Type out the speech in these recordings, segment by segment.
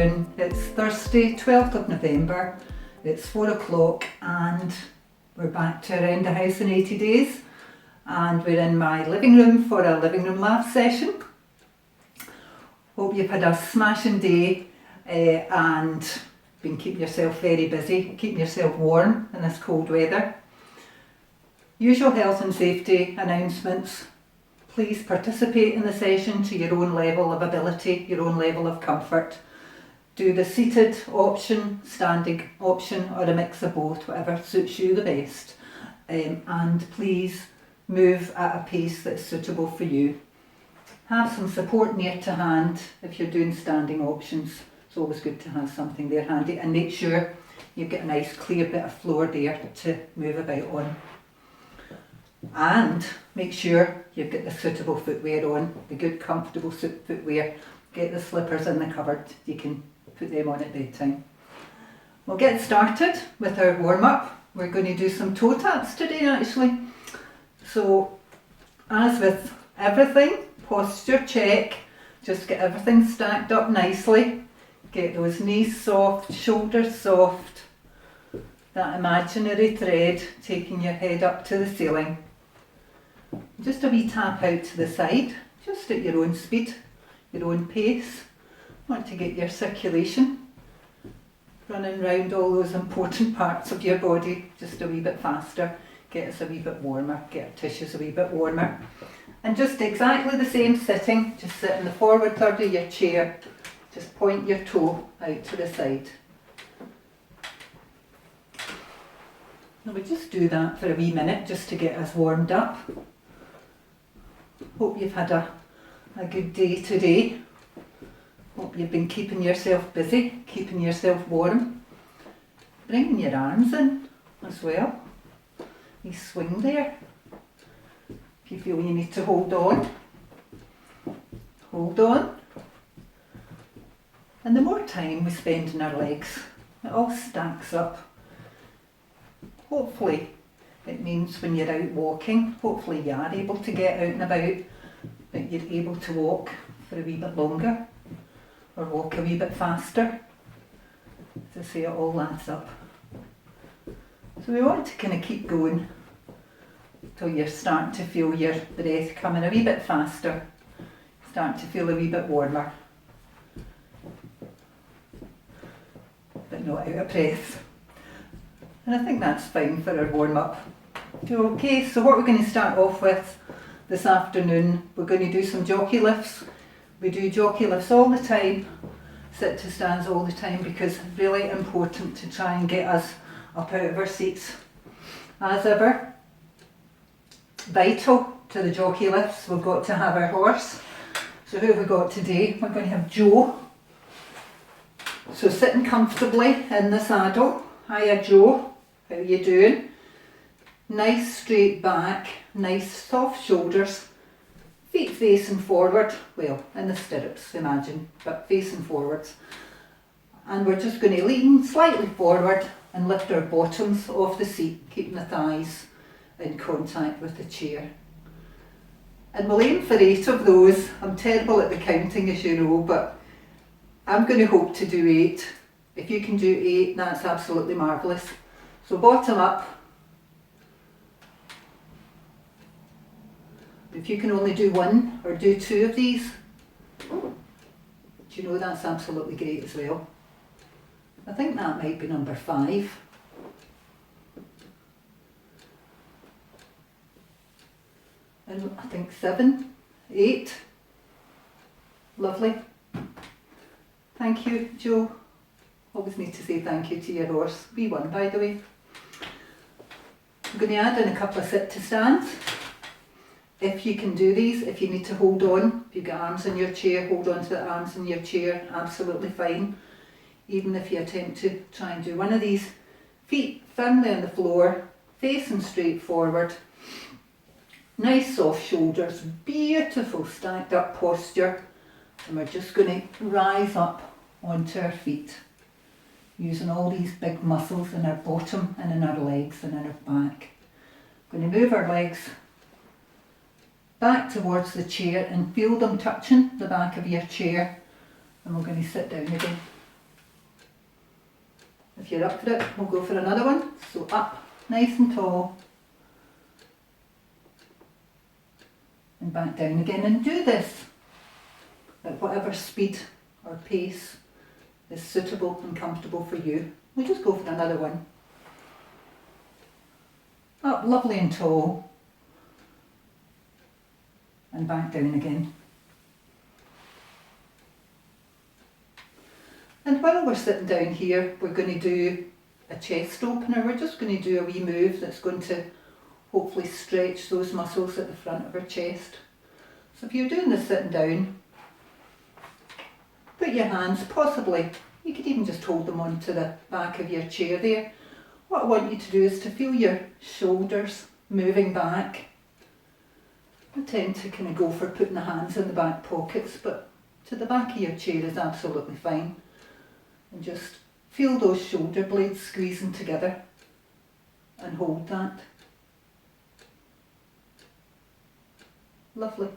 afternoon. It's Thursday, 12th of November. It's 4 o'clock and we're back to around the house in 80 days. And we're in my living room for a Livingroom Laughs session. Hope you've had a smashing day and been keeping yourself very busy, keeping yourself warm in this cold weather. Usual health and safety announcements. Please participate in the session to your own level of ability, your own level of comfort. Do the seated option, standing option, or a mix of both, whatever suits you the best. And please move at a pace that's suitable for you. Have some support near to hand if you're doing standing options. It's always good to have something there handy, and make sure you've got a nice clear bit of floor there to move about on. And make sure you've got the suitable footwear on, the good comfortable footwear. Get the slippers in the cupboard, you can put them on at bedtime. We'll get started with our warm-up. We're going to do some toe taps today actually. So as with everything, posture check, just get everything stacked up nicely. Get those knees soft, shoulders soft. That imaginary thread taking your head up to the ceiling. Just a wee tap out to the side, just at your own speed, your own pace. Want to get your circulation running round all those important parts of your body just a wee bit faster. Get us a wee bit warmer, get our tissues a wee bit warmer. And just exactly the same sitting, just sit in the forward third of your chair. Just point your toe out to the side. Now we just do that for a wee minute just to get us warmed up. Hope you've had a good day today. Hope you've been keeping yourself busy, keeping yourself warm. Bringing your arms in as well. You swing there. If you feel you need to hold on, hold on. And the more time we spend in our legs, it all stacks up. Hopefully it means when you're out walking, hopefully you are able to get out and about, that you're able to walk for a wee bit longer or walk a wee bit faster. As I say, it all adds up. So we want to kind of keep going till you're starting to feel your breath coming a wee bit faster, starting to feel a wee bit warmer, but not out of breath. And I think that's fine for our warm-up. Okay, so what we're going to start off with this afternoon, we're going to do some jockey lifts. We do jockey lifts all the time, sit to stands all the time, because it's really important to try and get us up out of our seats. As ever, vital to the jockey lifts, we've got to have our horse. So who have we got today? We're going to have Joe. So sitting comfortably in the saddle. Hiya Joe. How you doing? Nice straight back, nice soft shoulders, feet facing forward, well in the stirrups imagine, but facing forwards. And we're just going to lean slightly forward and lift our bottoms off the seat, keeping the thighs in contact with the chair. And we'll aim for 8 of those. I'm terrible at the counting as you know, but I'm going to hope to do 8. If you can do 8, that's absolutely marvellous. So bottom up. If you can only do 1 or do 2 of these, do you know that's absolutely great as well. I think that might be number 5. And I think 7, 8. Lovely. Thank you, Joe. Always need to say thank you to your horse. Wee one, by the way. I'm going to add in a couple of sit to stands. If you can do these, if you need to hold on, if you've got arms in your chair, hold on to the arms in your chair, absolutely fine. Even if you attempt to try and do one of these, feet firmly on the floor, facing straight forward. Nice soft shoulders, beautiful stacked up posture. And we're just going to rise up onto our feet, using all these big muscles in our bottom and in our legs and in our back. Going to move our legs back towards the chair and feel them touching the back of your chair. And we're going to sit down again. If you're up for it, we'll go for another one. So up, nice and tall, and back down again, and do this at whatever speed or pace is suitable and comfortable for you. We'll just go for another one. Up, lovely and tall, and back down again. And while we're sitting down here, we're going to do a chest opener. We're just going to do a wee move that's going to hopefully stretch those muscles at the front of our chest. So if you're doing this sitting down, put your hands, possibly, you could even just hold them onto the back of your chair there. What I want you to do is to feel your shoulders moving back. I tend to kind of go for putting the hands in the back pockets, but to the back of your chair is absolutely fine. And just feel those shoulder blades squeezing together and hold that. Lovely.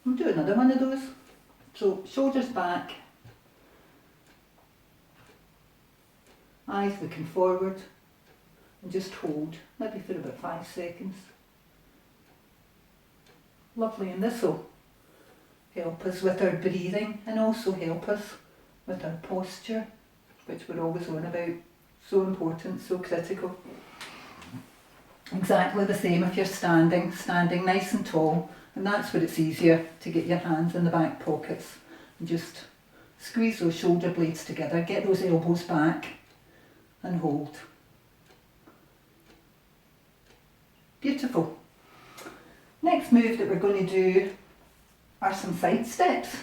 We'll do another one of those. So shoulders back, eyes looking forward, and just hold, maybe for about 5 seconds. Lovely, and this will help us with our breathing and also help us with our posture, which we're always on about. So important, so critical. Exactly the same if you're standing nice and tall, and that's where it's easier to get your hands in the back pockets and just squeeze those shoulder blades together, get those elbows back and hold. Beautiful. Next move that we're going to do are some side steps.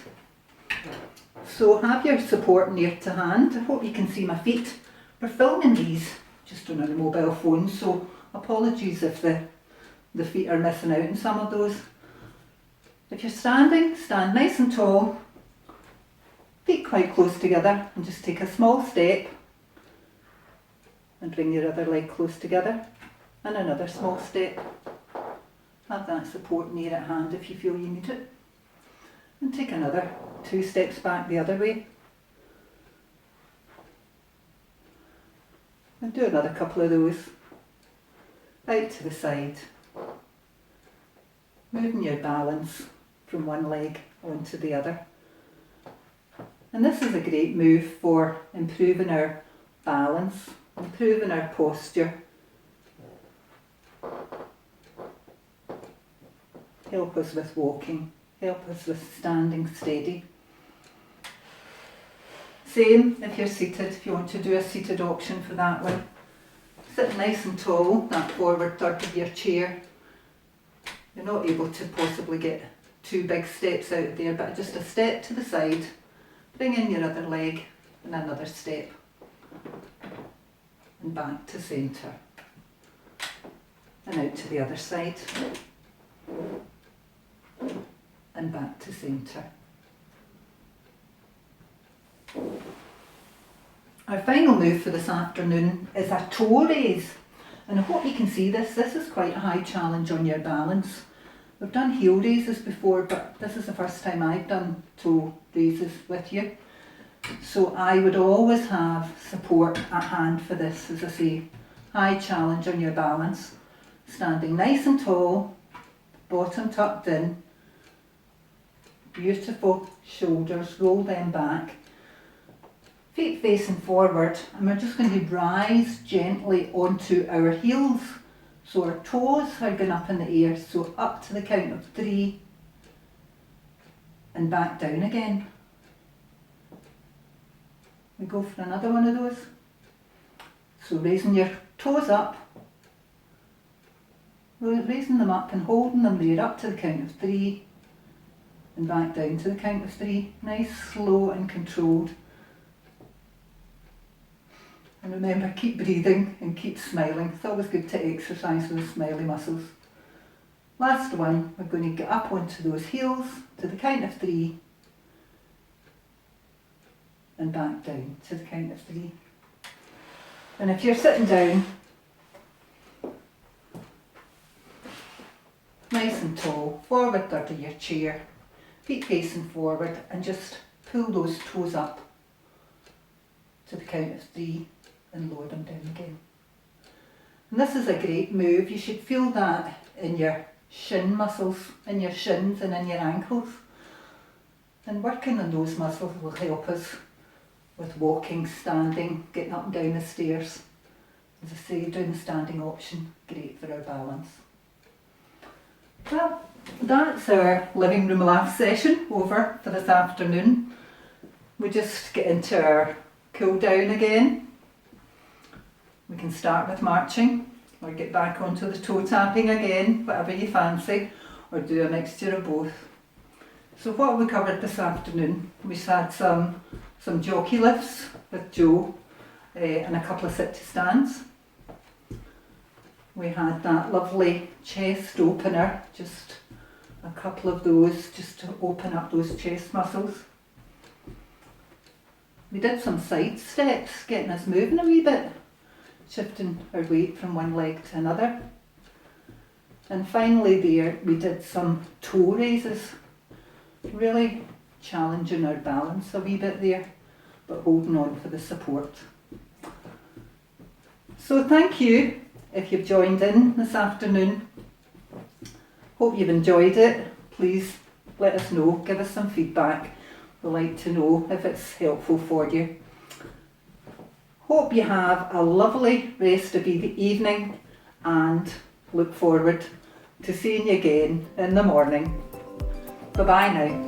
So have your support near to hand. I hope you can see my feet. We're filming these just on our mobile phone, so apologies if the feet are missing out in some of those. If you're standing, stand nice and tall, feet quite close together, and just take a small step and bring your other leg close together, and another small step. Have that support near at hand if you feel you need it. And take another 2 steps back the other way. And do another couple of those. Out to the side. Moving your balance from one leg onto the other. And this is a great move for improving our balance, improving our posture. Help us with walking. Help us with standing steady. Same if you're seated, if you want to do a seated option for that one. Sit nice and tall, that forward third of your chair. You're not able to possibly get 2 big steps out there, but just a step to the side. Bring in your other leg and another step. And back to centre. And out to the other side. And back to centre. Our final move for this afternoon is a toe raise, and I hope you can see this. This is quite a high challenge on your balance. We've done heel raises before, but this is the first time I've done toe raises with you. So I would always have support at hand for this, as I say. High challenge on your balance. Standing nice and tall, bottom tucked in. Beautiful shoulders, roll them back. Feet facing forward, and we're just going to rise gently onto our heels. So our toes are going up in the air, so up to the count of 3 and back down again. We go for another one of those. So raising your toes up, raising them up and holding them there up to the count of 3 and back down to the count of 3. Nice, slow and controlled. And remember, keep breathing and keep smiling. It's always good to exercise those smiley muscles. Last one, we're going to get up onto those heels to the count of 3 and back down to the count of 3. And if you're sitting down, nice and tall, forward third of your chair, feet facing forward, and just pull those toes up to the count of 3 and lower them down again. And this is a great move. You should feel that in your shin muscles, in your shins and in your ankles. And working on those muscles will help us with walking, standing, getting up and down the stairs. As I say, doing the standing option, great for our balance. Well, that's our living room laugh session over for this afternoon. We just get into our cool down again. We can start with marching or get back onto the toe tapping again, whatever you fancy, or do a mixture of both. So what have we covered this afternoon? We've had some jockey lifts with Joe and a couple of sit-to-stands. We had that lovely chest opener, just a couple of those just to open up those chest muscles. We did some side steps, getting us moving a wee bit, shifting our weight from one leg to another. And finally there we did some toe raises, really challenging our balance a wee bit there, but holding on for the support. So thank you if you've joined in this afternoon. Hope you've enjoyed it. Please let us know, give us some feedback. We'd like to know if it's helpful for you. Hope you have a lovely rest of the evening and look forward to seeing you again in the morning. Bye bye now.